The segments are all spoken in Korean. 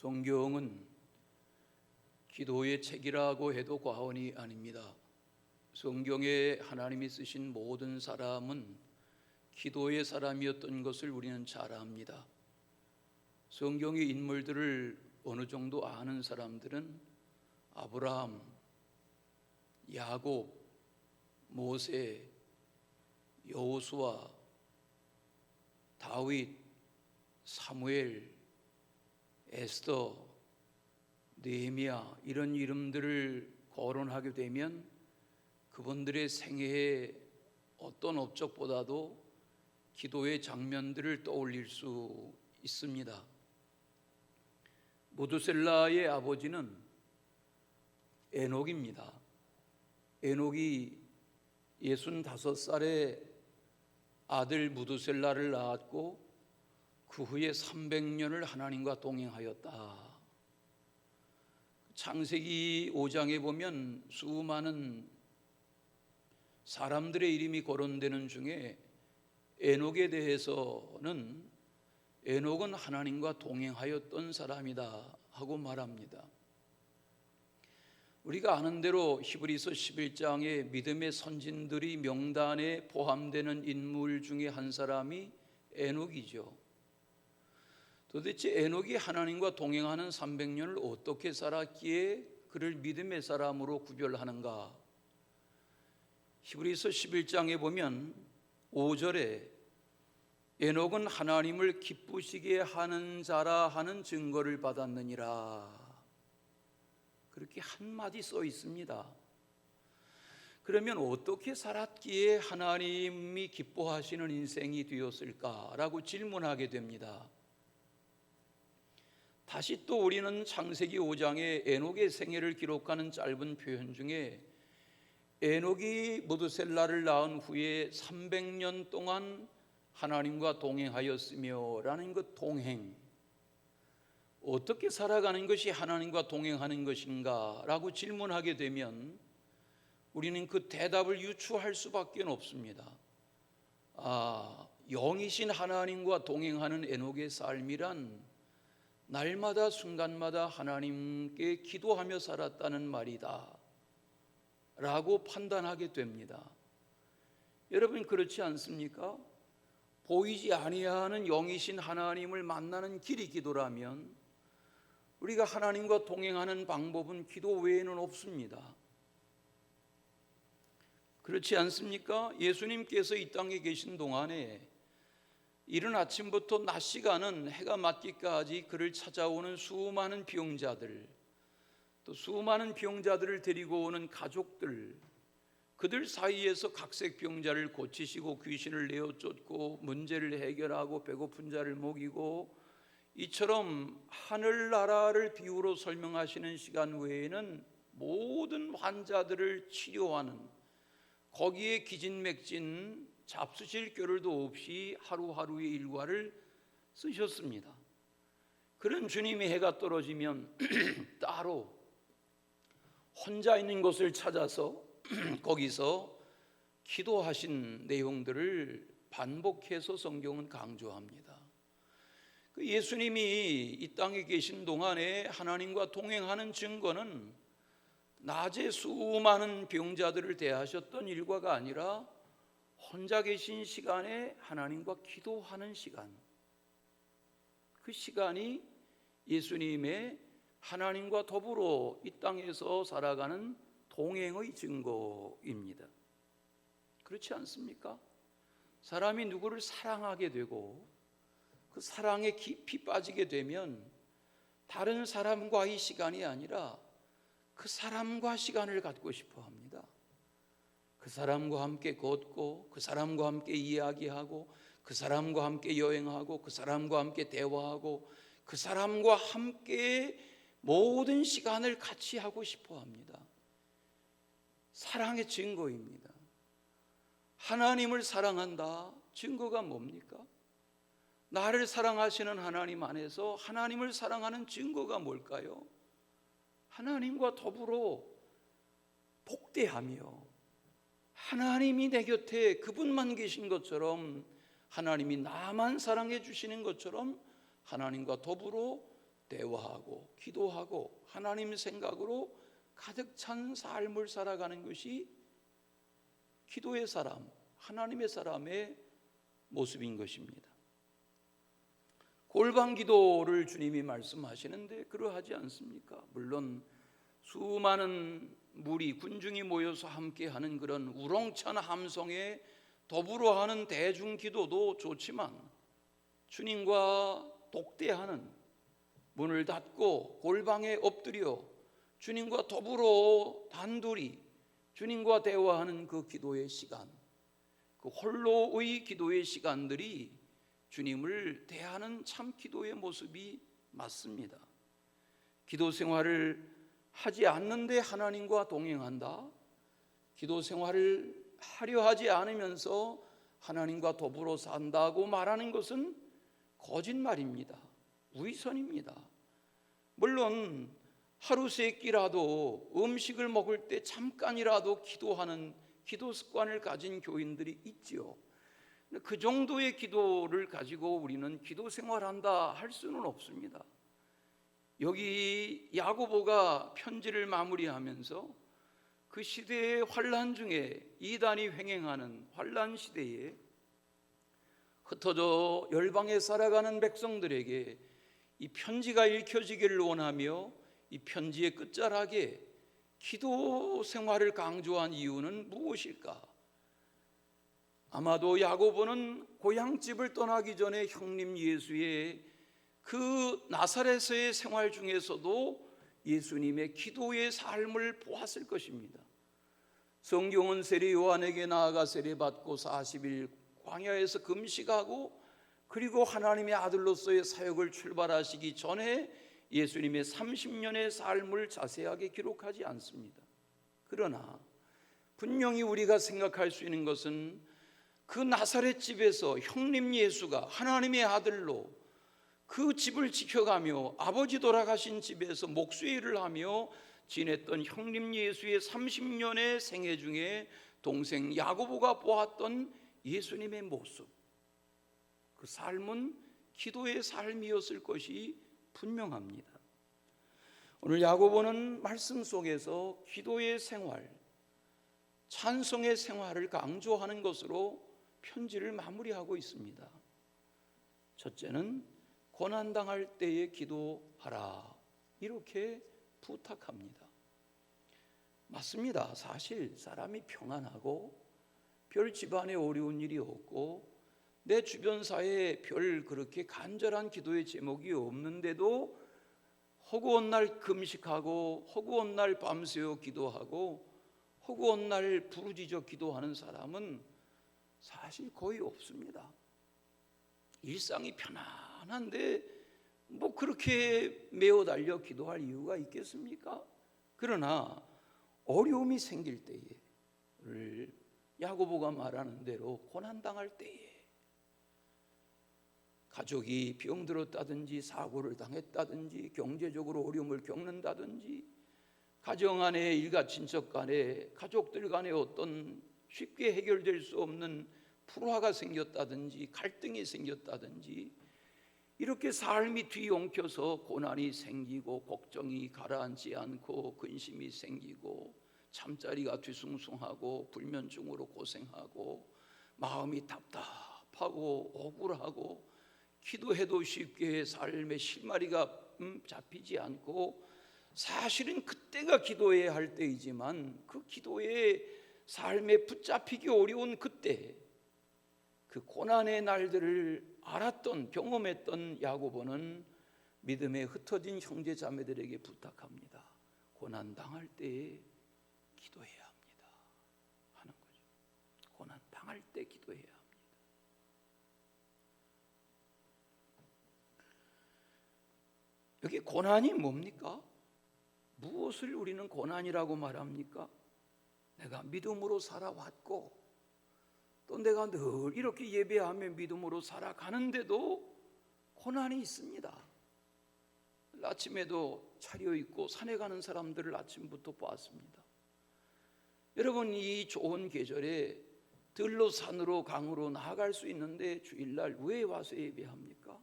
성경은 기도의 책이라고 해도 과언이 아닙니다. 성경에 하나님이 쓰신 모든 사람은 기도의 사람이었던 것을 우리는 잘 압니다. 성경의 인물들을 어느 정도 아는 사람들은 아브라함, 야곱, 모세, 여호수아, 다윗, 사무엘, 에스더, 느헤미야 이런 이름들을 거론하게 되면 그분들의 생애의 어떤 업적보다도 기도의 장면들을 떠올릴 수 있습니다. 무두셀라의 아버지는 에녹입니다. 에녹이 65살에 아들 무두셀라를 낳았고 그 후에 300년을 하나님과 동행하였다. 창세기 5장에 보면 수많은 사람들의 이름이 거론되는 중에 에녹에 대해서는 에녹은 하나님과 동행하였던 사람이다 하고 말합니다. 우리가 아는 대로 히브리서 11장에 믿음의 선진들이 명단에 포함되는 인물 중에 한 사람이 에녹이죠. 도대체 에녹이 하나님과 동행하는 300년을 어떻게 살았기에 그를 믿음의 사람으로 구별하는가? 히브리서 11장에 보면 5절에 에녹은 하나님을 기쁘시게 하는 자라 하는 증거를 받았느니라 그렇게 한마디 써 있습니다. 그러면 어떻게 살았기에 하나님이 기뻐하시는 인생이 되었을까라고 질문하게 됩니다. 다시 또 우리는 창세기 5장에 에녹의 생애를 기록하는 짧은 표현 중에 에녹이 무두셀라를 낳은 후에 300년 동안 하나님과 동행하였으며 라는 그 동행, 어떻게 살아가는 것이 하나님과 동행하는 것인가 라고 질문하게 되면 우리는 그 대답을 유추할 수밖에 없습니다. 영이신 하나님과 동행하는 에녹의 삶이란 날마다 순간마다 하나님께 기도하며 살았다는 말이다 라고 판단하게 됩니다. 여러분 그렇지 않습니까? 보이지 아니하는 영이신 하나님을 만나는 길이 기도라면 우리가 하나님과 동행하는 방법은 기도 외에는 없습니다. 그렇지 않습니까? 예수님께서 이 땅에 계신 동안에 이른 아침부터 낮 시간은 해가 맞기까지 그를 찾아오는 수많은 병자들, 또 수많은 병자들을 데리고 오는 가족들, 그들 사이에서 각색 병자를 고치시고 귀신을 내어 쫓고 문제를 해결하고 배고픈 자를 먹이고, 이처럼 하늘나라를 비유로 설명하시는 시간 외에는 모든 환자들을 치료하는, 거기에 기진맥진 잡수실 겨를도 없이 하루하루의 일과를 쓰셨습니다. 그런 주님이 해가 떨어지면 따로 혼자 있는 곳을 찾아서 거기서 기도하신 내용들을 반복해서 성경은 강조합니다. 예수님이 이 땅에 계신 동안에 하나님과 동행하는 증거는 낮에 수많은 병자들을 대하셨던 일과가 아니라 혼자 계신 시간에 하나님과 기도하는 시간, 그 시간이 예수님의 하나님과 더불어 이 땅에서 살아가는 동행의 증거입니다. 그렇지 않습니까? 사람이 누구를 사랑하게 되고 그 사랑에 깊이 빠지게 되면 다른 사람과의 시간이 아니라 그 사람과 시간을 갖고 싶어 합니다. 그 사람과 함께 걷고, 그 사람과 함께 이야기하고, 그 사람과 함께 여행하고, 그 사람과 함께 대화하고, 그 사람과 함께 모든 시간을 같이 하고 싶어 합니다. 사랑의 증거입니다. 하나님을 사랑한다. 증거가 뭡니까? 나를 사랑하시는 하나님 안에서 하나님을 사랑하는 증거가 뭘까요? 하나님과 더불어 복대하며 하나님이 내 곁에 그분만 계신 것처럼, 하나님이 나만 사랑해 주시는 것처럼 하나님과 더불어 대화하고 기도하고 하나님 생각으로 가득 찬 삶을 살아가는 것이 기도의 사람, 하나님의 사람의 모습인 것입니다. 골방 기도를 주님이 말씀하시는데 그러하지 않습니까? 물론 수많은 무리, 군중이 모여서 함께하는 그런 우렁찬 함성에 더불어 하는 대중 기도도 좋지만 주님과 독대하는, 문을 닫고 골방에 엎드려 주님과 더불어 단둘이 주님과 대화하는 그 기도의 시간, 그 홀로의 기도의 시간들이 주님을 대하는 참 기도의 모습이 맞습니다. 기도 생활을 하지 않는데 하나님과 동행한다, 기도 생활을 하려 하지 않으면서 하나님과 더불어 산다고 말하는 것은 거짓말입니다. 위선입니다. 물론 하루 세 끼라도 음식을 먹을 때 잠깐이라도 기도하는 기도 습관을 가진 교인들이 있지요. 그 정도의 기도를 가지고 우리는 기도 생활한다 할 수는 없습니다. 여기 야고보가 편지를 마무리하면서 그 시대의 환난 중에 이단이 횡행하는 환난 시대에 흩어져 열방에 살아가는 백성들에게 이 편지가 읽혀지기를 원하며 이 편지의 끝자락에 기도 생활을 강조한 이유는 무엇일까? 아마도 야고보는 고향집을 떠나기 전에 형님 예수의 그 나사렛의 생활 중에서도 예수님의 기도의 삶을 보았을 것입니다. 성경은 세례 요한에게 나아가 세례받고 40일 광야에서 금식하고 그리고 하나님의 아들로서의 사역을 출발하시기 전에 예수님의 30년의 삶을 자세하게 기록하지 않습니다. 그러나 분명히 우리가 생각할 수 있는 것은 그 나사렛 집에서 형님 예수가 하나님의 아들로 그 집을 지켜가며 아버지 돌아가신 집에서 목수일을 하며 지냈던 형님 예수의 30년의 생애 중에 동생 야고보가 보았던 예수님의 모습, 그 삶은 기도의 삶이었을 것이 분명합니다. 오늘 야고보는 말씀 속에서 기도의 생활, 찬송의 생활을 강조하는 것으로 편지를 마무리하고 있습니다. 첫째는 고난당할 때에 기도하라, 이렇게 부탁합니다. 맞습니다. 사실 사람이 평안하고 별 집안에 어려운 일이 없고 내 주변사에 별 그렇게 간절한 기도의 제목이 없는데도 허구한 날 금식하고 허구한 날 밤새워 기도하고 허구한 날 부르짖어 기도하는 사람은 사실 거의 없습니다. 일상이 편안한데 뭐 그렇게 매어 달려 기도할 이유가 있겠습니까? 그러나 어려움이 생길 때에, 야고보가 말하는 대로 고난당할 때에, 가족이 병들었다든지 사고를 당했다든지 경제적으로 어려움을 겪는다든지 가정 안에 일가 친척 간에 가족들 간에 어떤 쉽게 해결될 수 없는 불화가 생겼다든지 갈등이 생겼다든지 이렇게 삶이 뒤엉켜서 고난이 생기고 걱정이 가라앉지 않고 근심이 생기고 잠자리가 뒤숭숭하고 불면증으로 고생하고 마음이 답답하고 억울하고 기도해도 쉽게 삶의 실마리가 잡히지 않고 사실은 그때가 기도해야 할 때이지만 그 기도의 삶에 붙잡히기 어려운 그때 그 고난의 날들을 알았던 경험했던 야고보는 믿음에 흩어진 형제 자매들에게 부탁합니다. 고난 당할 때에 기도해야 합니다 하는 거죠. 고난 당할 때 기도해야 합니다. 여기 고난이 뭡니까? 무엇을 우리는 고난이라고 말합니까? 내가 믿음으로 살아왔고 또 내가 늘 이렇게 예배하며 믿음으로 살아가는데도 고난이 있습니다. 아침에도 차려입고 산에 가는 사람들을 아침부터 보았습니다. 여러분, 이 좋은 계절에 들로 산으로 강으로 나아갈 수 있는데 주일날 왜 와서 예배합니까?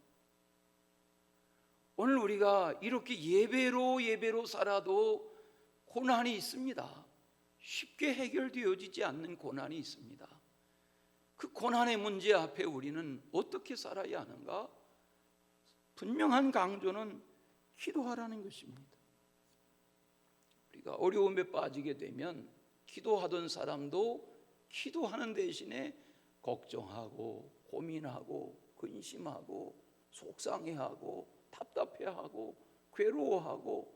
오늘 우리가 이렇게 예배로 살아도 고난이 있습니다. 쉽게 해결되어지지 않는 고난이 있습니다. 그 고난의 문제 앞에 우리는 어떻게 살아야 하는가? 분명한 강조는 기도하라는 것입니다. 우리가 어려움에 빠지게 되면 기도하던 사람도 기도하는 대신에 걱정하고 고민하고 근심하고 속상해하고 답답해하고 괴로워하고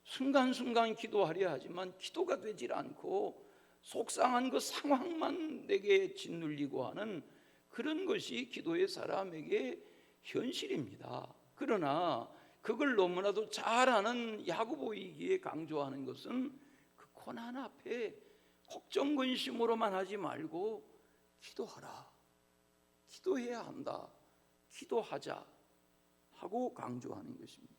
순간순간 기도하려 하지만 기도가 되질 않고 속상한 그 상황만 내게 짓눌리고 하는 그런 것이 기도의 사람에게 현실입니다. 그러나 그걸 너무나도 잘 아는 야고보이기에 강조하는 것은 그 고난 앞에 걱정 근심으로만 하지 말고 기도하라. 기도해야 한다. 기도하자 하고 강조하는 것입니다.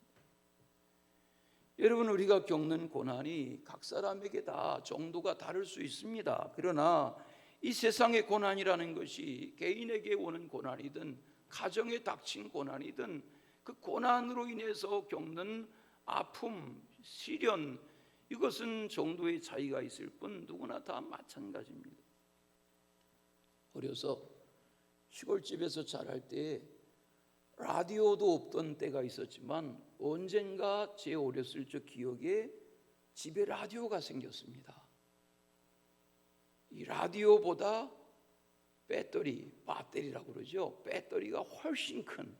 여러분, 우리가 겪는 고난이 각 사람에게 다 정도가 다를 수 있습니다. 그러나 이 세상의 고난이라는 것이 개인에게 오는 고난이든 가정에 닥친 고난이든 그 고난으로 인해서 겪는 아픔, 시련, 이것은 정도의 차이가 있을 뿐 누구나 다 마찬가지입니다. 어려서 시골집에서 자랄 때 라디오도 없던 때가 있었지만 언젠가 제 어렸을 적 기억에 집에 라디오가 생겼습니다. 이 라디오보다 배터리라고 그러죠. 배터리가 훨씬 큰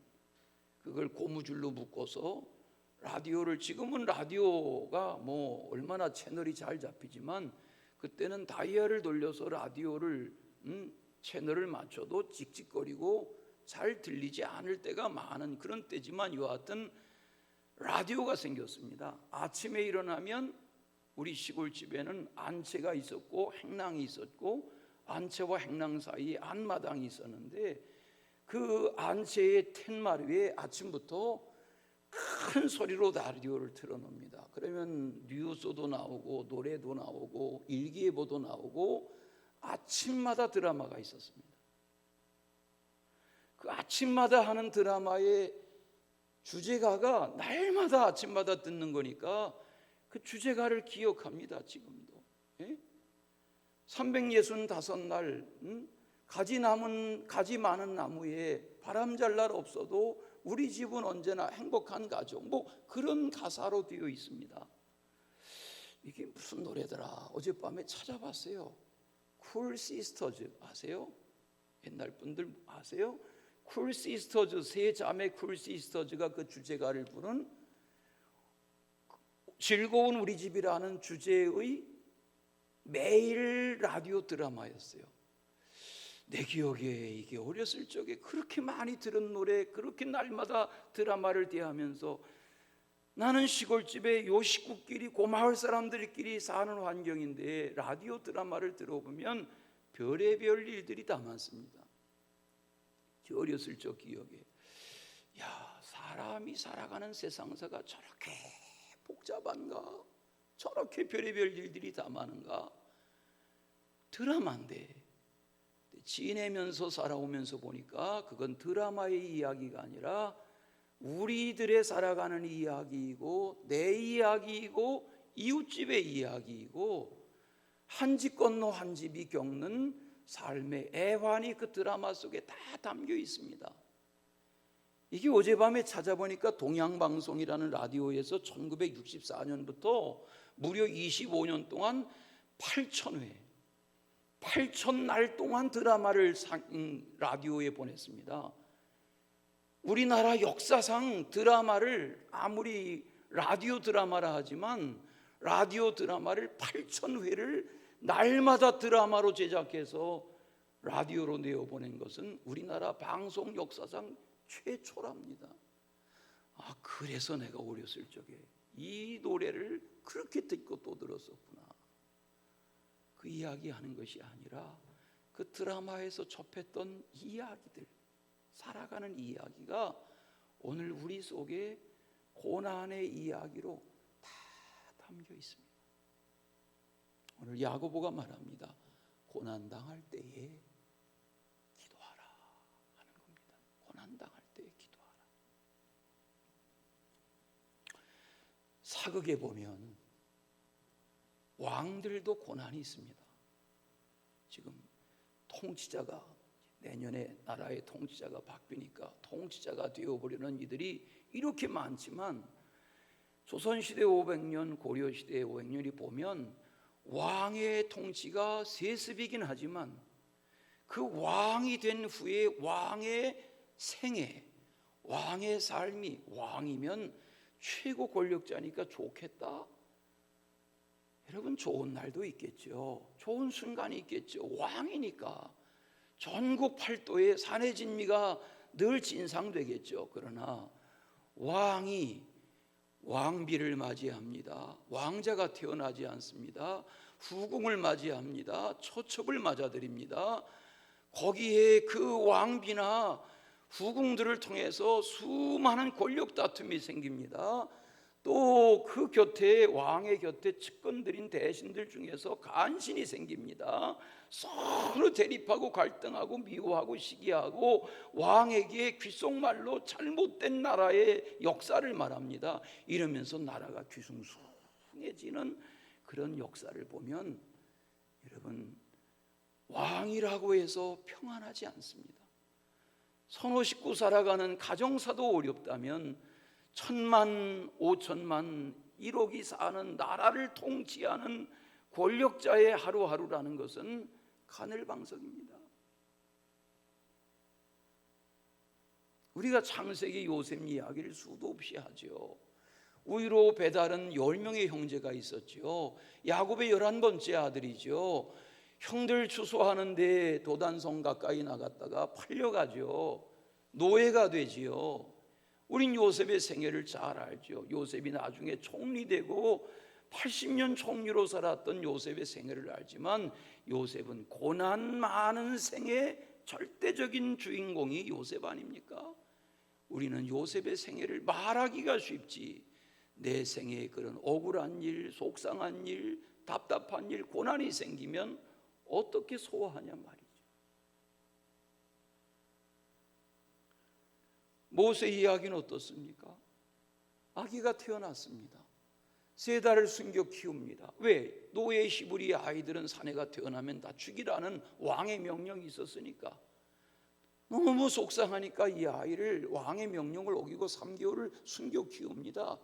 그걸 고무줄로 묶어서 라디오를, 지금은 라디오가 뭐 얼마나 채널이 잘 잡히지만 그때는 다이얼을 돌려서 라디오를 채널을 맞춰도 찍찍거리고 잘 들리지 않을 때가 많은 그런 때지만 여하튼 라디오가 생겼습니다. 아침에 일어나면 우리 시골집에는 안채가 있었고 행랑이 있었고 안채와 행랑 사이에 안마당이 있었는데 그 안채의 텐마루에 아침부터 큰 소리로 라디오를 틀어놓습니다. 그러면 뉴스도 나오고 노래도 나오고 일기예보도 나오고 아침마다 드라마가 있었습니다. 그 아침마다 하는 드라마의 주제가가 날마다 아침마다 듣는 거니까 그 주제가를 기억합니다. 지금도. 365날 가지 많은 나무에 바람 잘 날 없어도 우리 집은 언제나 행복한 가족, 뭐 그런 가사로 되어 있습니다. 이게 무슨 노래더라? 어젯밤에 찾아봤어요. 쿨 시스터즈 아세요? 옛날 분들 아세요? 쿨 시스터즈, 세 자매 쿨 시스터즈가 그 주제가를 부른 즐거운 우리 집이라는 주제의 매일 라디오 드라마였어요. 내 기억에 이게 어렸을 적에 그렇게 많이 들은 노래, 그렇게 날마다 드라마를 대하면서 나는 시골집에 요 식구끼리 고마울 사람들끼리 사는 환경인데 라디오 드라마를 들어보면 별의별 일들이 다 많습니다. 저 어렸을 적 기억에 사람이 살아가는 세상사가 저렇게 복잡한가? 저렇게 별의별 일들이 다 많은가? 드라마인데 지내면서 살아오면서 보니까 그건 드라마의 이야기가 아니라 우리들의 살아가는 이야기이고 내 이야기이고 이웃집의 이야기이고 한 집 건너 한 집이 겪는 삶의 애환이 그 드라마 속에 다 담겨 있습니다. 이게 어젯밤에 찾아보니까 동양방송이라는 라디오에서 1964년부터 무려 25년 동안 8,000날 동안 드라마를 라디오에 보냈습니다. 우리나라 역사상 드라마를 아무리 라디오 드라마라 하지만 라디오 드라마를 8,000회를 날마다 드라마로 제작해서 라디오로 내어보낸 것은 우리나라 방송 역사상 최초랍니다. 그래서 내가 어렸을 적에 이 노래를 그렇게 듣고 또 들었었구나. 그 이야기하는 것이 아니라 그 드라마에서 접했던 이야기들, 살아가는 이야기가 오늘 우리 속에 고난의 이야기로 다 담겨 있습니다. 오늘 야고보가 말합니다. 고난 당할 때에 기도하라 하는 겁니다. 고난 당할 때에 기도하라. 사극에 보면 왕들도 고난이 있습니다. 지금 통치자가 내년에 나라의 통치자가 바뀌니까 통치자가 되어보려는 이들이 이렇게 많지만 조선시대 500년, 고려시대 500년이 보면 왕의 통치가 세습이긴 하지만 그 왕이 된 후에 왕의 생애, 왕의 삶이, 왕이면 최고 권력자니까 좋겠다. 여러분, 좋은 날도 있겠죠. 좋은 순간이 있겠죠. 왕이니까 전국 팔도에 산의 진미가 늘 진상되겠죠. 그러나 왕이 왕비를 맞이합니다. 왕자가 태어나지 않습니다. 후궁을 맞이합니다. 초첩을 맞아들입니다. 거기에 그 왕비나 후궁들을 통해서 수많은 권력 다툼이 생깁니다. 또 그 곁에, 왕의 곁에 측근들인 대신들 중에서 간신이 생깁니다. 서로 대립하고 갈등하고 미워하고 시기하고 왕에게 귓속말로 잘못된 나라의 역사를 말합니다. 이러면서 나라가 뒤숭숭해지는 그런 역사를 보면 여러분, 왕이라고 해서 평안하지 않습니다. 서너 식구 살아가는 가정사도 어렵다면 1,000만, 5천만, 1억이 사는 나라를 통치하는 권력자의 하루하루라는 것은 가늘방석입니다. 우리가 창세기 요셉 이야기를 수도 없이 하죠. 우리로 배달은 10명의 형제가 있었죠. 야곱의 11번째 아들이죠. 형들 추수하는데 도단성 가까이 나갔다가 팔려가죠. 노예가 되지요. 우린 요셉의 생애를 잘 알죠. 요셉이 나중에 총리되고 80년 총리로 살았던 요셉의 생애를 알지만 요셉은 고난 많은 생의 절대적인 주인공이 요셉 아닙니까? 우리는 요셉의 생애를 말하기가 쉽지 내 생애에 그런 억울한 일, 속상한 일, 답답한 일, 고난이 생기면 어떻게 소화하냐 말이죠. 모세 이야기는 어떻습니까? 아기가 태어났습니다. 3달을 숨겨 키웁니다. 왜? 노예 히브리 아이들은 사내가 태어나면 다 죽이라는 왕의 명령이 있었으니까. 너무 속상하니까 이 아이를 왕의 명령을 어기고 3개월을 숨겨 키웁니다.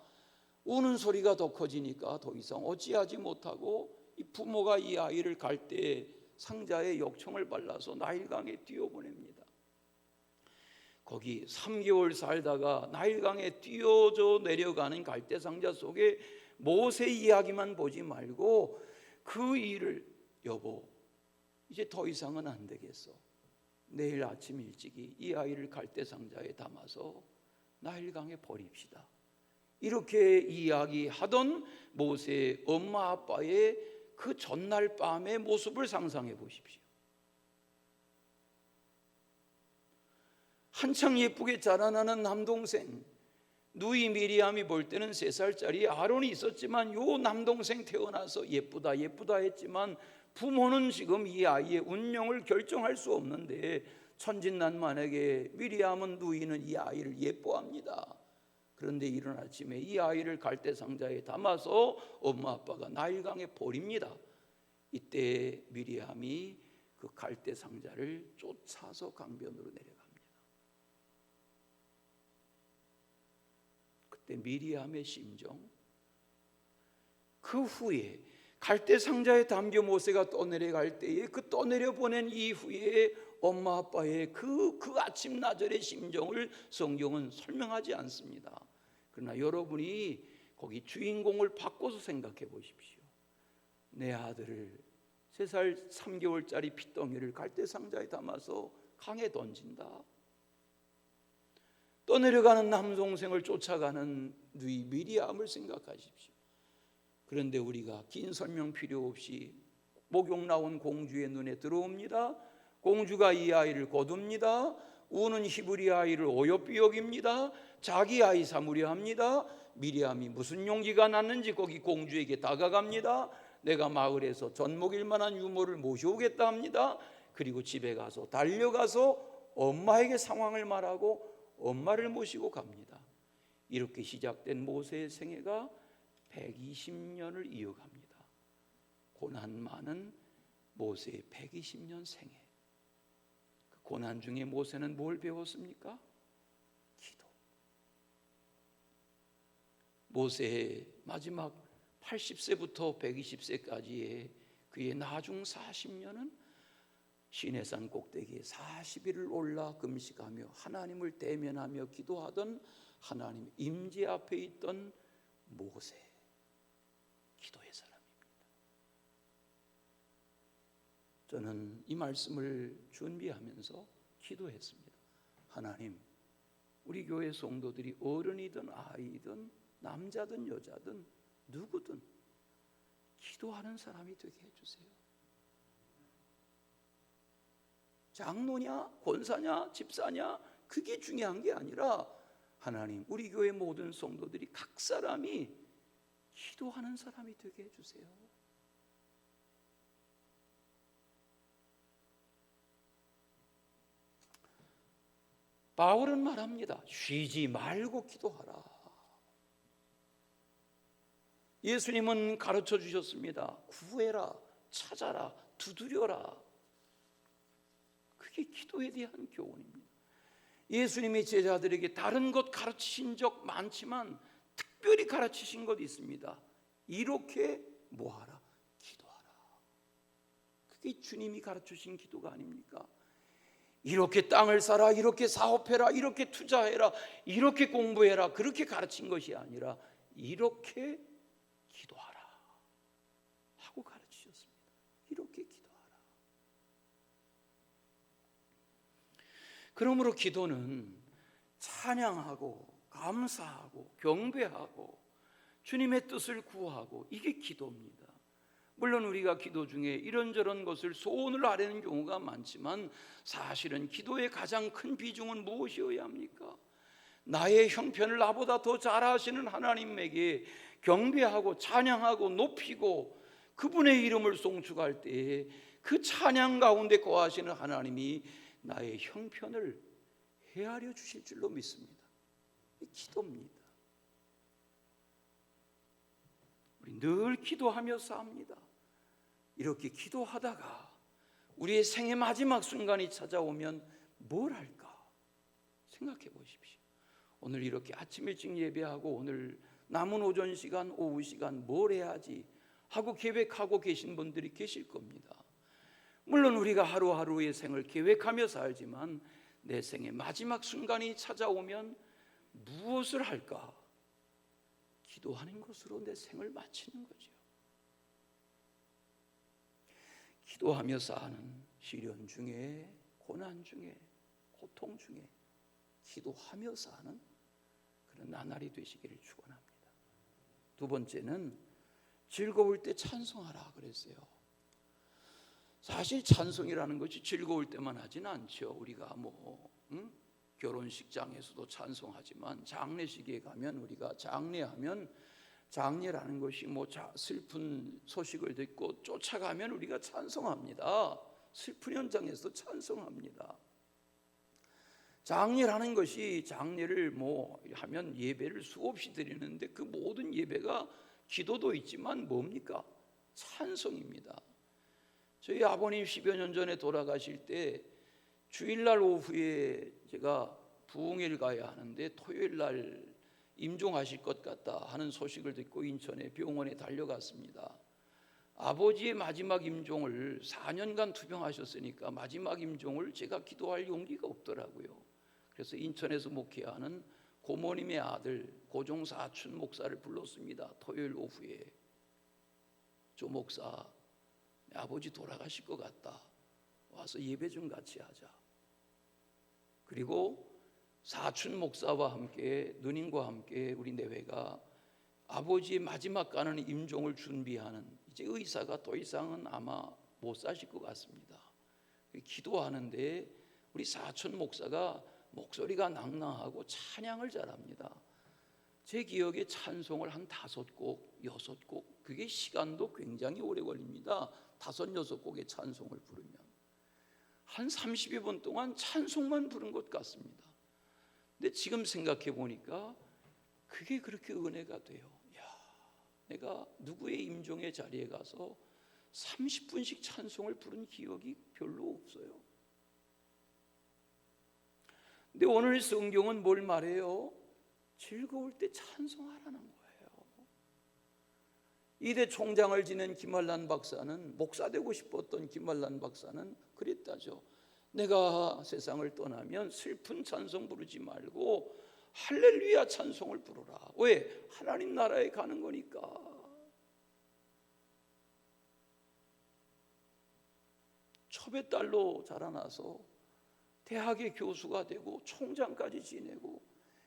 우는 소리가 더 커지니까 더 이상 어찌하지 못하고 이 부모가 이 아이를 갈대 상자에 역청을 발라서 나일강에 뛰어보냅니다. 거기 3개월 살다가 나일강에 뛰어져 내려가는 갈대 상자 속에 모세 이야기만 보지 말고 그 일을, 여보 이제 더 이상은 안 되겠어. 내일 아침 일찍이 이 아이를 갈대 상자에 담아서 나일강에 버립시다. 이렇게 이야기하던 모세의 엄마 아빠의 그 전날 밤의 모습을 상상해 보십시오. 한창 예쁘게 자라나는 남동생 누이 미리암이 볼 때는 3살짜리 아론이 있었지만 요 남동생 태어나서 예쁘다 예쁘다 했지만 부모는 지금 이 아이의 운명을 결정할 수 없는데 천진난만하게 미리암은 누이는 이 아이를 예뻐합니다. 그런데 이른 아침에 이 아이를 갈대 상자에 담아서 엄마 아빠가 나일강에 버립니다. 이때 미리암이 그 갈대 상자를 쫓아서 강변으로 내려갑니다. 그때 미리암의 심정, 그 후에 갈대 상자에 담겨 모세가 떠내려갈 때에 그 떠내려 보낸 이후에 엄마 아빠의 그 아침 나절의 심정을 성경은 설명하지 않습니다. 그러나 여러분이 거기 주인공을 바꿔서 생각해 보십시오. 내 아들을 3살 3개월짜리 핏덩이를 갈대 상자에 담아서 강에 던진다. 떠내려가는 남동생을 쫓아가는 누이 미리암을 생각하십시오. 그런데 우리가 긴 설명 필요 없이 목욕 나온 공주의 눈에 들어옵니다. 공주가 이 아이를 거둡니다. 우는 히브리 아이를 어여삐 여깁니다. 자기 아이 삼으려 합니다. 미리암이 무슨 용기가 났는지 거기 공주에게 다가갑니다. 내가 마을에서 젖먹일 만한 유모를 모셔오겠다 합니다. 그리고 집에 가서 달려가서 엄마에게 상황을 말하고 엄마를 모시고 갑니다. 이렇게 시작된 모세의 생애가 120년을 이어갑니다. 고난 많은 모세의 120년 생애. 그 고난 중에 모세는 뭘 배웠습니까? 기도. 모세의 마지막 80세부터 120세까지의 그의 나중 40년은 시내산 꼭대기에 40일을 올라 금식하며 하나님을 대면하며 기도하던 하나님 임재 앞에 있던 모세, 기도의 사람입니다. 저는 이 말씀을 준비하면서 기도했습니다. 하나님, 우리 교회 성도들이 어른이든 아이든 남자든 여자든 누구든 기도하는 사람이 되게 해주세요. 장로냐 권사냐 집사냐 그게 중요한 게 아니라 하나님, 우리 교회 모든 성도들이 각 사람이 기도하는 사람이 되게 해주세요. 바울은 말합니다. 쉬지 말고 기도하라. 예수님은 가르쳐 주셨습니다. 구해라, 찾아라, 두드려라. 그게 기도에 대한 교훈입니다. 예수님이 제자들에게 다른 것 가르치신 적 많지만 특별히 가르치신 것 있습니다. 이렇게 뭐하라? 기도하라. 그게 주님이 가르치신 기도가 아닙니까? 이렇게 땅을 사라, 이렇게 사업해라, 이렇게 투자해라, 이렇게 공부해라, 그렇게 가르친 것이 아니라 이렇게 기도하라 하고 가르치셨습니다. 이렇게 기도하라. 그러므로 기도는 찬양하고 감사하고 경배하고 주님의 뜻을 구하고 이게 기도입니다. 물론 우리가 기도 중에 이런저런 것을 소원을 아뢰는 경우가 많지만 사실은 기도의 가장 큰 비중은 무엇이어야 합니까? 나의 형편을 나보다 더 잘하시는 하나님에게 경배하고 찬양하고 높이고 그분의 이름을 송축할 때에 그 찬양 가운데 거하시는 하나님이 나의 형편을 헤아려 주실 줄로 믿습니다. 기도입니다. 우리 늘 기도하며 삽니다. 이렇게 기도하다가 우리의 생의 마지막 순간이 찾아오면 뭘 할까 생각해 보십시오. 오늘 이렇게 아침 일찍 예배하고 오늘 남은 오전 시간, 오후 시간 뭘 해야지 하고 계획하고 계신 분들이 계실 겁니다. 물론 우리가 하루하루의 생을 계획하며 살지만 내 생의 마지막 순간이 찾아오면 무엇을 할까? 기도하는 것으로 내 생을 마치는 거죠. 기도하며 사는 시련 중에, 고난 중에, 고통 중에 기도하며 사는 그런 나날이 되시기를 축원합니다. 두 번째는 즐거울 때 찬송하라 그랬어요. 사실 찬송이라는 것이 즐거울 때만 하진 않죠. 우리가 결혼식장에서도 찬송하지만 장례식에 가면 우리가 장례하면 장례라는 것이 슬픈 소식을 듣고 쫓아가면 우리가 찬송합니다. 슬픈 현장에서도 찬송합니다. 장례라는 것이 장례를 하면 예배를 수없이 드리는데 그 모든 예배가 기도도 있지만 뭡니까? 찬송입니다. 저희 아버님 10여 년 전에 돌아가실 때 주일날 오후에 제가 부흥회를 가야 하는데 토요일날 임종하실 것 같다 하는 소식을 듣고 인천의 병원에 달려갔습니다. 아버지의 마지막 임종을 4년간 투병하셨으니까 마지막 임종을 제가 기도할 용기가 없더라고요. 그래서 인천에서 목회하는 고모님의 아들 고종사춘 목사를 불렀습니다. 토요일 오후에 조 목사, 아버지 돌아가실 것 같다. 와서 예배 좀 같이 하자. 그리고 사춘 목사와 함께 누님과 함께 우리 내외가 아버지의 마지막 가는 임종을 준비하는 이제 의사가 더 이상은 아마 못 사실 것 같습니다. 기도하는데 우리 사춘 목사가 목소리가 낭낭하고 찬양을 잘합니다. 제 기억에 찬송을 한 5곡, 6곡, 그게 시간도 굉장히 오래 걸립니다. 5, 6곡의 찬송을 부르면 한 30여 분 동안 찬송만 부른 것 같습니다. 근데 지금 생각해 보니까 그게 그렇게 은혜가 돼요. 내가 누구의 임종의 자리에 가서 30분씩 찬송을 부른 기억이 별로 없어요. 근데 오늘 성경은 뭘 말해요? 즐거울 때 찬송하라는 거예요. 이대 총장을 지낸 김한란 박사는, 목사 되고 싶었던 김한란 박사는 그랬다죠. 내가 세상을 떠나면 슬픈 찬송 부르지 말고 할렐루야 찬송을 부르라. 왜? 하나님 나라에 가는 거니까. 첩의 딸로 자라나서 대학의 교수가 되고 총장까지 지내고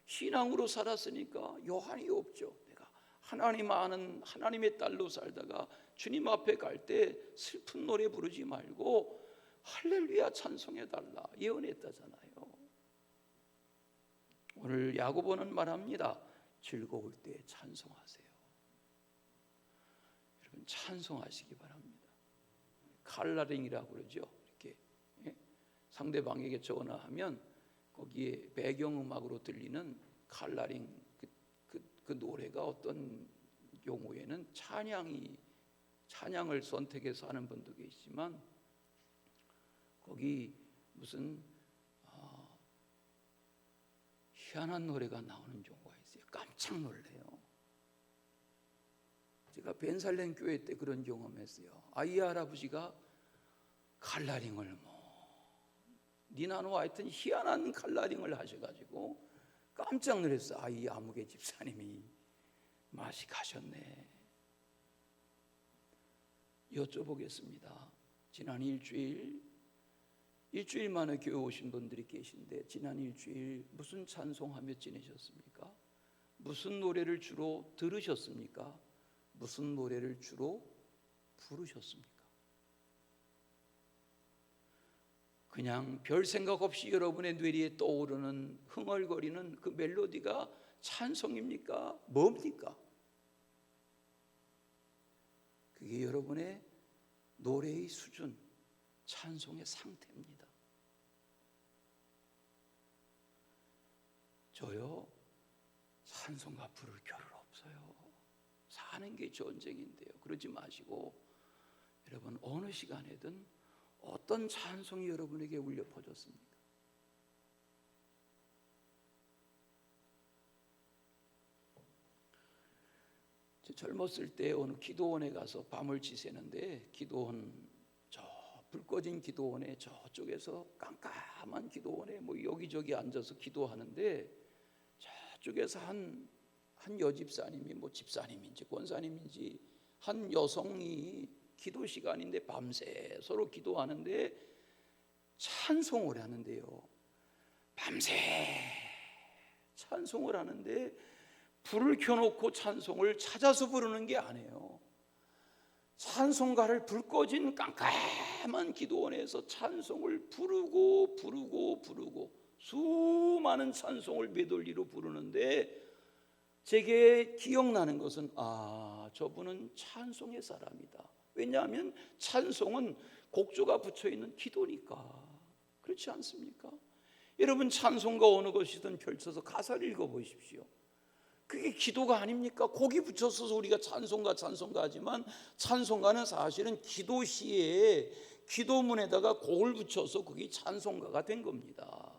신앙으로 살았으니까 여한이 없죠. 내가 하나님 아는 하나님의 딸로 살다가 주님 앞에 갈 때 슬픈 노래 부르지 말고 할렐루야 찬송해달라 예언했다잖아요. 오늘 야고보는 말합니다. 즐거울 때 찬송하세요. 여러분 찬송하시기 바랍니다. 칼라링이라고 그러죠. 이렇게 상대방에게 전화하면 거기에 배경음악으로 들리는 칼라링 그 노래가 어떤 경우에는 찬양을 선택해서 하는 분도 계시지만 거기 무슨 희한한 노래가 나오는 경우가 있어요. 깜짝 놀래요. 제가 벤살렘 교회 때 그런 경험했어요. 아이 할아버지가 칼라링을 니나노 하여튼 희한한 칼라링을 하셔가지고 깜짝 놀랐어요. 아이 아무개 집사님이 맛이 가셨네. 여쭤보겠습니다. 지난 일주일 만에 교회 오신 분들이 계신데 지난 일주일 무슨 찬송하며 지내셨습니까? 무슨 노래를 주로 들으셨습니까? 무슨 노래를 주로 부르셨습니까? 그냥 별 생각 없이 여러분의 뇌리에 떠오르는 흥얼거리는 그 멜로디가 찬송입니까? 뭡니까? 그게 여러분의 노래의 수준, 찬송의 상태입니다. 저요 찬송가 부를 겨를 없어요. 사는 게 전쟁인데요. 그러지 마시고 여러분 어느 시간에든 어떤 찬송이 여러분에게 울려 퍼졌습니까? 젊었을 때 어느 기도원에 가서 밤을 지새는데 기도원 불 꺼진 기도원에 저쪽에서 깜깜한 기도원에 여기저기 앉아서 기도하는데 저쪽에서 한 여집사님이 집사님인지 권사님인지 한 여성이 기도 시간인데 밤새 서로 기도하는데 찬송을 하는데요. 밤새 찬송을 하는데 불을 켜놓고 찬송을 찾아서 부르는 게 아니에요. 찬송가를 불 꺼진 깜깜한 기도원에서 찬송을 부르고 수많은 찬송을 메들리로 부르는데 제게 기억나는 것은 저분은 찬송의 사람이다. 왜냐하면 찬송은 곡조가 붙여있는 기도니까. 그렇지 않습니까? 여러분 찬송가 어느 것이든 펼쳐서 가사를 읽어보십시오. 그게 기도가 아닙니까? 곡이 붙여서 우리가 찬송가 하지만 찬송가는 사실은 기도시에 기도문에다가 곡을 붙여서 그게 찬송가가 된 겁니다.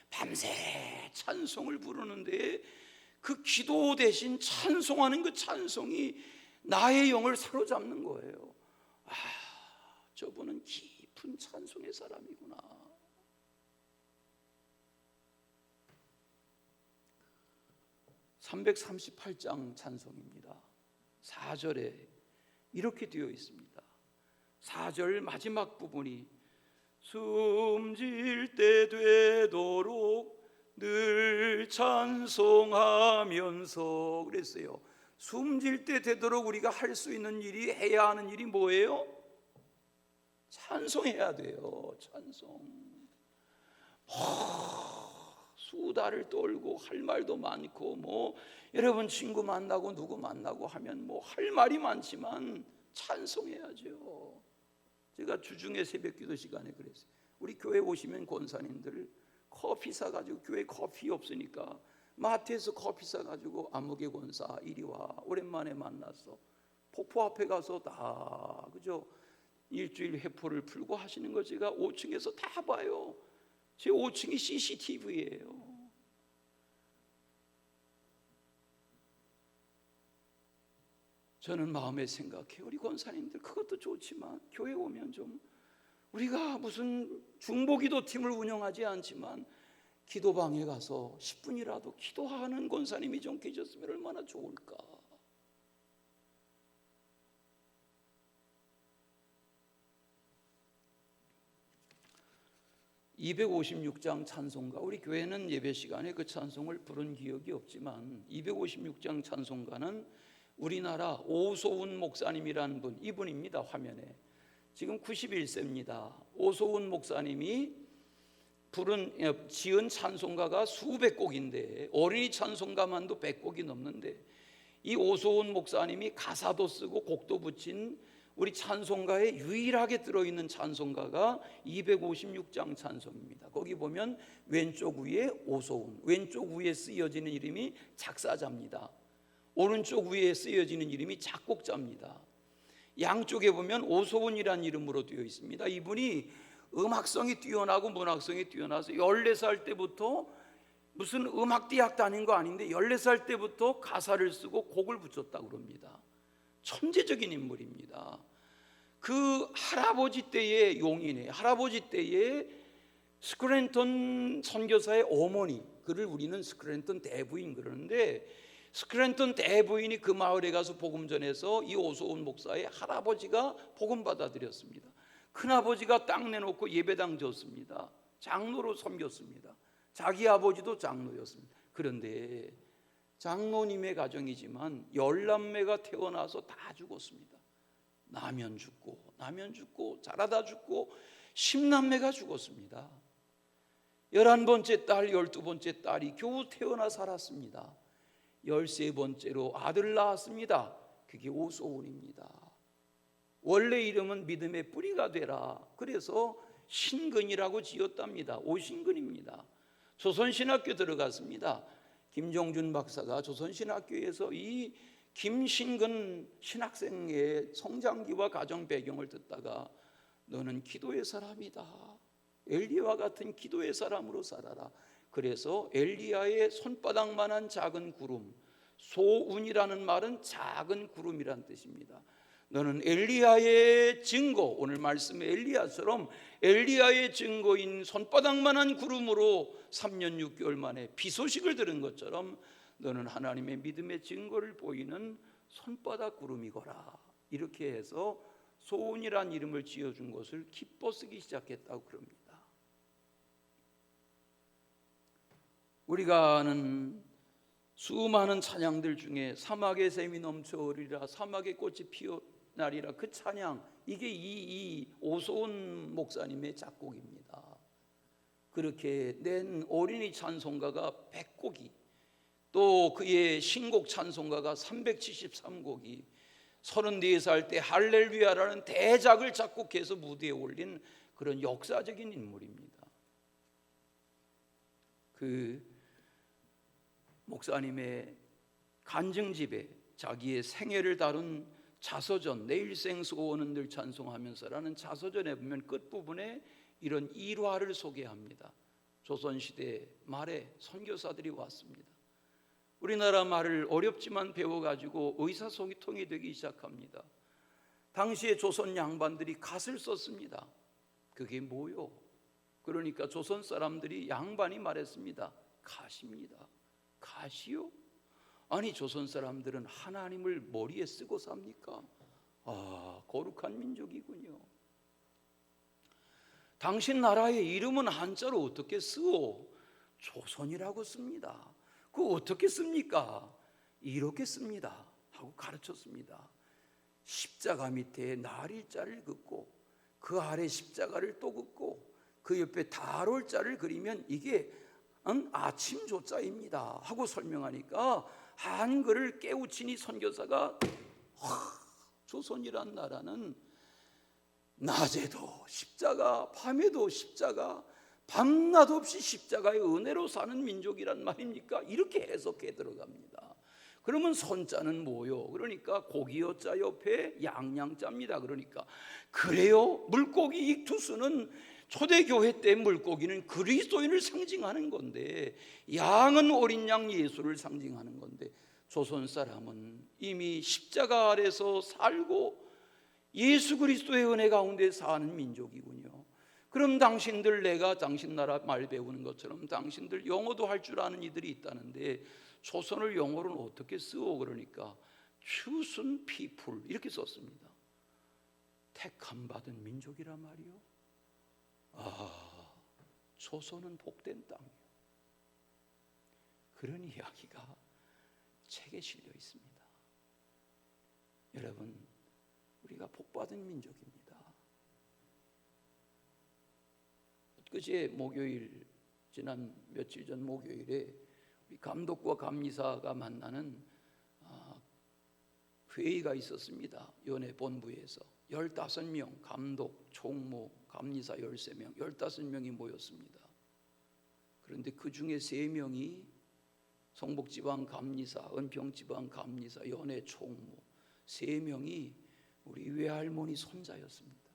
밤새 찬송을 부르는데 그 기도 대신 찬송하는 그 찬송이 나의 영을 사로잡는 거예요. 저분은 깊은 찬송의 사람이구나. 338장 찬송입니다. 4절에 이렇게 되어 있습니다. 4절 마지막 부분이 숨질 때 되도록 늘 찬송하면서 그랬어요. 숨질 때 되도록 우리가 할 수 있는 일이, 해야 하는 일이 뭐예요? 찬송해야 돼요. 찬송. 수다를 떨고 할 말도 많고 여러분 친구 만나고 누구 만나고 하면 할 말이 많지만 찬송해야죠. 제가 주중에 새벽기도 시간에 그랬어요. 우리 교회 오시면 권사님들 커피 사가지고, 교회 커피 없으니까 마트에서 커피 사가지고 아무개 권사 이리 와, 오랜만에 만났어. 폭포 앞에 가서 다 그죠? 일주일 회포를 풀고 하시는 거 제가 5층에서 다 봐요. 제 5층이 CCTV예요. 저는 마음에 생각해요. 우리 권사님들 그것도 좋지만 교회 오면 좀 우리가 무슨 중보기도 팀을 운영하지 않지만 기도방에 가서 10분이라도 기도하는 권사님이 좀 계셨으면 얼마나 좋을까. (256장) 찬송가, 우리 교회는 예배 시간에 그 찬송을 부른 기억이 없지만 256장 찬송가는 우리나라 오소훈 목사님이라는 분, 이분입니다. 화면에 지금 91세입니다. 오소훈 목사님이 지은 찬송가가 수백 곡인데 어린이 찬송가만도 100곡이 넘는데 이 오소훈 목사님이 가사도 쓰고 곡도 붙인 우리 찬송가에 유일하게 들어있는 찬송가가 256장 찬송입니다. 거기 보면 왼쪽 위에 오소훈, 왼쪽 위에 쓰여지는 이름이 작사자입니다. 오른쪽 위에 쓰여지는 이름이 작곡자입니다. 양쪽에 보면 오소훈이라는 이름으로 되어 있습니다. 이분이 음악성이 뛰어나고 문학성이 뛰어나서 14살 때부터 무슨 음악대학 다닌 거 아닌데 14살 때부터 가사를 쓰고 곡을 붙였다고 그럽니다. 천재적인 인물입니다. 그 할아버지 때의 용인에, 할아버지 때의 스크랜턴 선교사의 어머니, 그를 우리는 스크랜턴 대부인 그러는데, 스크랜턴 대부인이 그 마을에 가서 복음 전해서 이 오소훈 목사의 할아버지가 복음 받아들였습니다. 큰아버지가 땅 내놓고 예배당 졌습니다. 장로로 섬겼습니다. 자기 아버지도 장로였습니다. 그런데 장로님의 가정이지만 10남매가 태어나서 다 죽었습니다. 나면 죽고 자라다 죽고 10남매가 죽었습니다. 11번째 딸, 12번째 딸이 겨우 태어나 살았습니다. 13번째로 아들 낳았습니다. 그게 오소훈입니다. 원래 이름은 믿음의 뿌리가 되라. 그래서 신근이라고 지었답니다. 오신근입니다. 조선신학교 들어갔습니다. 김종준 박사가 조선신학교에서 이 김신근 신학생의 성장기와 가정 배경을 듣다가 너는 기도의 사람이다. 엘리야와 같은 기도의 사람으로 살아라. 그래서 엘리야의 손바닥만한 작은 구름, 소운이라는 말은 작은 구름이란 뜻입니다. 너는 엘리야의 증거, 오늘 말씀의 엘리야처럼 엘리야의 증거인 손바닥만한 구름으로 3년 6개월 만에 비소식을 들은 것처럼 너는 하나님의 믿음의 증거를 보이는 손바닥 구름이거라. 이렇게 해서 소운이란 이름을 지어준 것을 기뻐 쓰기 시작했다고 그럽니다. 우리가 아는 수많은 찬양들 중에 사막의 샘이 넘쳐오리라, 사막의 꽃이 피어나리라, 그 찬양, 이게 이 오소훈 목사님의 작곡입니다. 그렇게 낸 어린이 찬송가가 100곡이, 또 그의 신곡 찬송가가 373곡이, 34살 때 할렐루야라는 대작을 작곡해서 무대에 올린 그런 역사적인 인물입니다. 그 목사님의 간증집에 자기의 생애를 다룬 자서전, 내일생 소원은 늘 찬송하면서라는 자서전에 보면 끝부분에 이런 일화를 소개합니다. 조선시대 말에 선교사들이 왔습니다. 우리나라 말을 어렵지만 배워가지고 의사소통이 되기 시작합니다. 당시에 조선 양반들이 갓을 썼습니다. 그게 뭐요? 그러니까 조선 사람들이 양반이 말했습니다. 갓입니다. 갓이요? 아니 조선 사람들은 하나님을 머리에 쓰고 삽니까? 아, 거룩한 민족이군요. 당신 나라의 이름은 한자로 어떻게 쓰오? 조선이라고 씁니다. 그거 어떻게 씁니까? 이렇게 씁니다 하고 가르쳤습니다. 십자가 밑에 날일자를 긋고 그 아래 십자가를 또 긋고 그 옆에 달월자를 그리면 이게 아침 조자입니다 하고 설명하니까 한글을 깨우치니 선교사가 조선이란 나라는 낮에도 십자가, 밤에도 십자가, 밤낮 없이 십자가의 은혜로 사는 민족이란 말입니까? 이렇게 해석해 들어갑니다. 그러면 손자는 뭐요? 그러니까 고기여자 옆에 양양자입니다. 그러니까 그래요? 물고기 익투스는 초대교회 때 물고기는 그리스도인을 상징하는 건데, 양은 어린 양 예수를 상징하는 건데, 조선 사람은 이미 십자가 아래서 살고 예수 그리스도의 은혜 가운데 사는 민족이군요. 그럼 당신들, 내가 당신 나라 말 배우는 것처럼 당신들 영어도 할 줄 아는 이들이 있다는데 조선을 영어로는 어떻게 쓰어? 그러니까 chosen people 이렇게 썼습니다. 택함 받은 민족이라 말이요. 조선은 복된 땅이요. 그런 이야기가 책에 실려 있습니다. 여러분, 우리가 복받은 민족입니다. 그제 목요일, 지난 며칠 전 목요일에 우리 감독과 감리사가 만나는 회의가 있었습니다. 연회 본부에서 15명, 감독, 총무, 감리사 13명, 15명이 모였습니다. 그런데 그 중에 3명이 성북지방 감리사, 은평지방 감리사, 연회 총무 3명이 우리 외할머니 손자였습니다.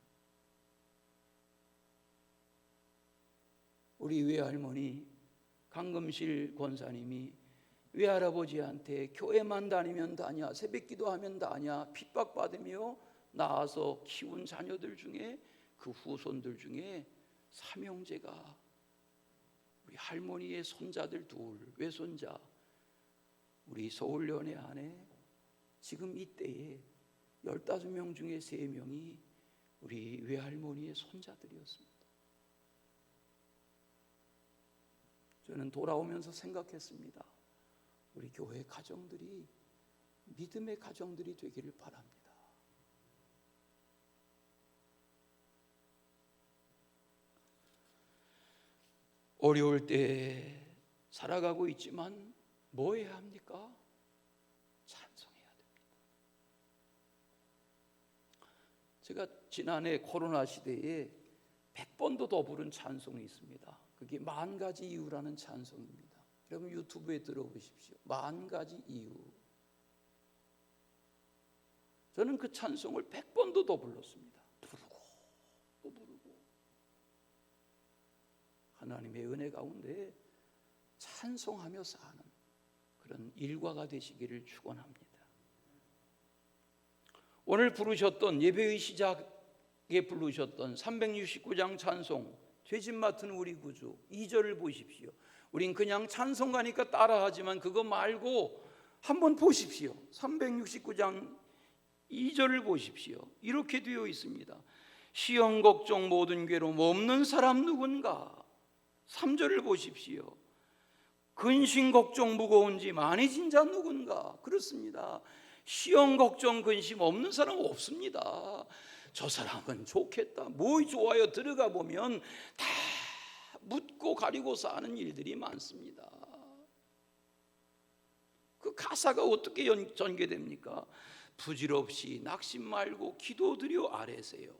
우리 외할머니 강금실 권사님이 외할아버지한테 교회만 다니면 다냐, 새벽기도하면 다냐, 핍박받으며 낳아서 키운 자녀들 중에, 그 후손들 중에 삼형제가 우리 할머니의 손자들 둘, 외손자, 우리 서울연회 안에 지금 이때에 15명 중에 3명이 우리 외할머니의 손자들이었습니다. 저는 돌아오면서 생각했습니다. 우리 교회 가정들이 믿음의 가정들이 되기를 바랍니다. 어려울 때 살아가고 있지만 뭐 해야 합니까? 찬송해야 됩니다. 제가 지난해 코로나 시대에 100번도 더 부른 찬송이 있습니다. 그게 만 가지 이유라는 찬송입니다. 여러분 유튜브에 들어보십시오. 만 가지 이유. 저는 그 찬송을 100번도 더 불렀습니다. 부르고 또 부르고. 하나님의 은혜 가운데 찬송하며 사는 그런 일과가 되시기를 축원합니다. 오늘 부르셨던, 예배의 시작에 부르셨던 369장 찬송, 죄짐 맡은 우리 구주 2절을 보십시오. 우린 그냥 찬송가니까 따라하지만 그거 말고 한번 보십시오. 369장 2절을 보십시오. 이렇게 되어 있습니다. 시험 걱정 모든 괴로움 없는 사람 누군가. 3절을 보십시오. 근심 걱정 무거운 짐 많이 진 자 누군가. 그렇습니다. 시험 걱정 근심 없는 사람 없습니다. 저 사람은 좋겠다, 뭐 좋아요, 들어가 보면 다 묻고 가리고 사는 일들이 많습니다. 그 가사가 어떻게 전개됩니까? 부질없이 낙심 말고 기도드려 아뢰세요.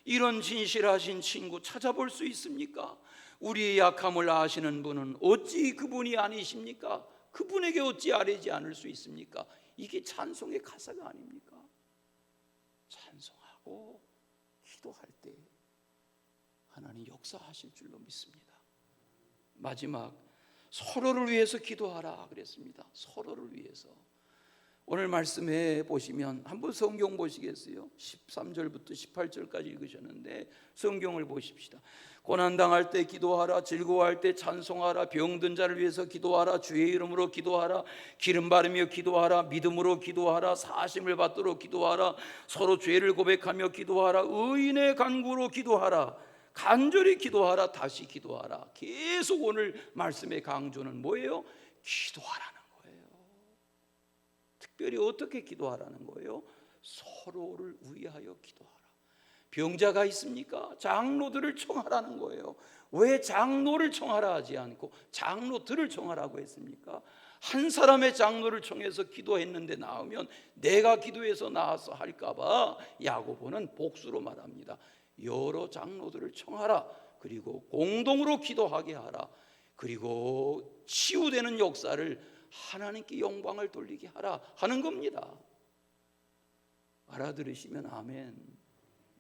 이런 진실하신 친구 찾아볼 수 있습니까? 우리의 약함을 아시는 분은 어찌 그분이 아니십니까? 그분에게 어찌 아뢰지 않을 수 있습니까? 이게 찬송의 가사가 아닙니까? 찬송하고 기도할 때 하나님 역사하실 줄로 믿습니다. 마지막, 서로를 위해서 기도하라 그랬습니다. 서로를 위해서. 오늘 말씀에 보시면 한번 성경 보시겠어요? 13절부터 18절까지 읽으셨는데 성경을 보십시다. 고난당할 때 기도하라, 즐거워할 때 찬송하라, 병든 자를 위해서 기도하라, 주의 이름으로 기도하라, 기름 바르며 기도하라, 믿음으로 기도하라, 사심을 받도록 기도하라, 서로 죄를 고백하며 기도하라, 의인의 간구로 기도하라, 간절히 기도하라, 다시 기도하라. 계속 오늘 말씀의 강조는 뭐예요? 기도하라는 거예요. 특별히 어떻게 기도하라는 거예요? 서로를 위하여 기도하라. 병자가 있습니까? 장로들을 청하라는 거예요. 왜 장로를 청하라 하지 않고 장로들을 청하라고 했습니까? 한 사람의 장로를 청해서 기도했는데 나오면 내가 기도해서 나와서 할까 봐 야고보는 복수로 말합니다. 여러 장로들을 청하라. 그리고 공동으로 기도하게 하라. 그리고 치유되는 역사를 하나님께 영광을 돌리게 하라 하는 겁니다. 알아들으시면 아멘.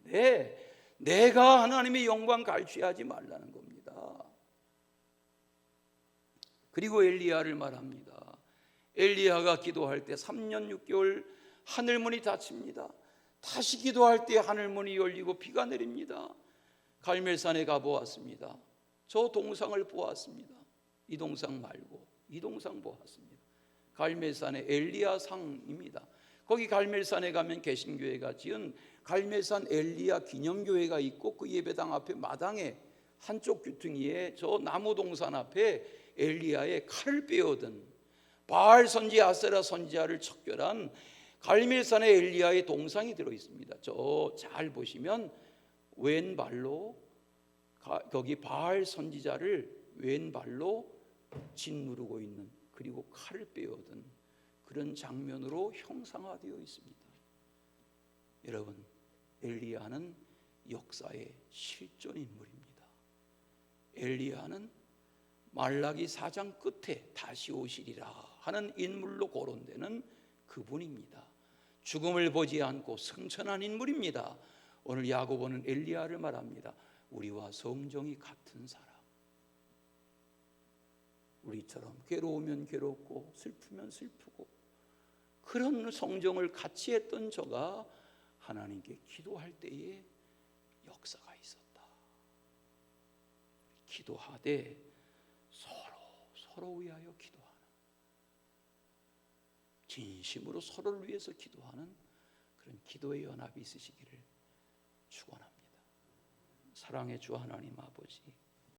네, 내가 하나님의 영광 갈취하지 말라는 겁니다. 그리고 엘리야를 말합니다. 엘리야가 기도할 때 3년 6개월 하늘문이 닫힙니다. 다시 기도할 때 하늘문이 열리고 비가 내립니다. 갈멜산에 가보았습니다. 저 동상을 보았습니다. 이 동상 말고 이 동상 보았습니다. 갈멜산의 엘리야상입니다. 거기 갈멜산에 가면 개신교회가 지은 갈멜산 엘리야 기념교회가 있고 그 예배당 앞에 마당에 한쪽 귀퉁이에 저 나무 동산 앞에 엘리야의 칼을 빼어든 바알 선지 아세라 선지자를 척결한 갈멜산의 엘리야의 동상이 들어 있습니다. 저 잘 보시면 왼발로 거기 바알 선지자를 왼발로 짓누르고 있는, 그리고 칼을 빼어든 그런 장면으로 형상화되어 있습니다. 여러분, 엘리야는 역사의 실존 인물입니다. 엘리야는 말라기 4장 끝에 다시 오시리라 하는 인물로 거론되는 그분입니다. 죽음을 보지 않고 승천한 인물입니다. 오늘 야고보는 엘리야를 말합니다. 우리와 성정이 같은 사람. 우리처럼 괴로우면 괴롭고 슬프면 슬프고 그런 성정을 같이 했던 저가 하나님께 기도할 때에 역사가 있었다. 기도하되 서로 위하여 기도하는, 진심으로 서로를 위해서 기도하는 그런 기도의 연합이 있으시기를 축원합니다. 사랑의 주 하나님 아버지,